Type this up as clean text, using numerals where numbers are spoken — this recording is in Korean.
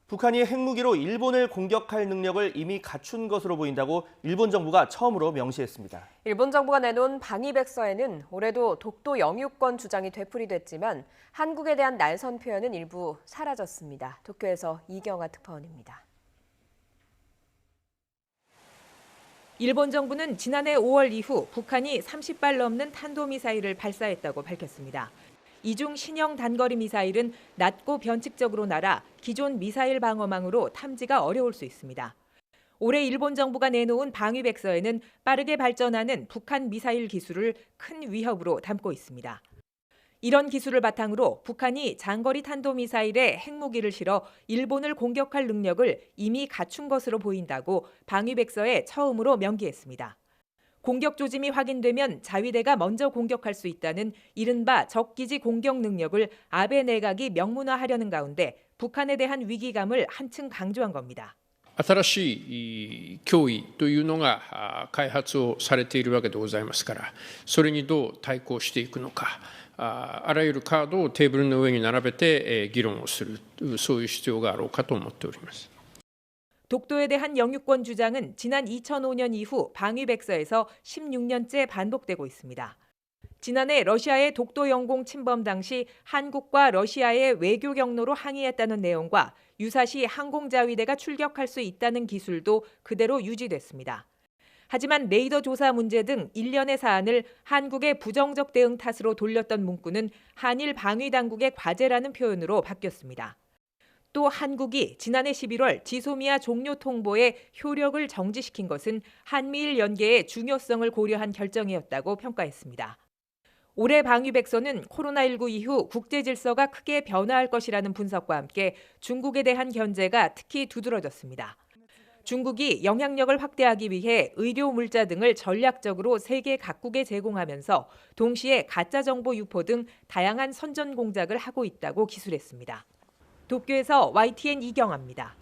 북한이 핵무기로 일본을 공격할 능력을 이미 갖춘 것으로 보인다고 일본 정부가 처음으로 명시했습니다. 일본 정부가 내놓은 방위백서에는 올해도 독도 영유권 주장이 되풀이됐지만 한국에 대한 날선 표현은 일부 사라졌습니다. 도쿄에서 이경아 특파원입니다. 일본 정부는 지난해 5월 이후 북한이 30발 넘는 탄도미사일을 발사했다고 밝혔습니다. 이 중 신형 단거리 미사일은 낮고 변칙적으로 날아 기존 미사일 방어망으로 탐지가 어려울 수 있습니다. 올해 일본 정부가 내놓은 방위백서에는 빠르게 발전하는 북한 미사일 기술을 큰 위협으로 담고 있습니다. 이런 기술을 바탕으로 북한이 장거리 탄도미사일에 핵무기를 실어 일본을 공격할 능력을 이미 갖춘 것으로 보인다고 방위백서에 처음으로 명기했습니다. 공격 조짐이 확인되면 자위대가 먼저 공격할 수 있다는 이른바 적기지 공격 능력을 아베 내각이 명문화하려는 가운데 북한에 대한 위기감을 한층 강조한 겁니다. 新しい脅威というのが開発をされているわけでございますから、それにどう対抗していくのか、あらゆるカードをテーブルの上に並べて議論をする、そういう必要があろうかと思っております。 독도에 대한 영유권 주장은 지난 2005년 이후 방위백서에서 16년째 반복되고 있습니다. 지난해 러시아의 독도 영공 침범 당시 한국과 러시아의 외교 경로로 항의했다는 내용과 유사시 항공자위대가 출격할 수 있다는 기술도 그대로 유지됐습니다. 하지만 레이더 조사 문제 등 일련의 사안을 한국의 부정적 대응 탓으로 돌렸던 문구는 한일 방위당국의 과제라는 표현으로 바뀌었습니다. 또 한국이 지난해 11월 지소미아 종료 통보의 효력을 정지시킨 것은 한미일 연계의 중요성을 고려한 결정이었다고 평가했습니다. 올해 방위백서는 코로나19 이후 국제 질서가 크게 변화할 것이라는 분석과 함께 중국에 대한 견제가 특히 두드러졌습니다. 중국이 영향력을 확대하기 위해 의료 물자 등을 전략적으로 세계 각국에 제공하면서 동시에 가짜 정보 유포 등 다양한 선전 공작을 하고 있다고 기술했습니다. 도쿄에서 YTN 이경아입니다.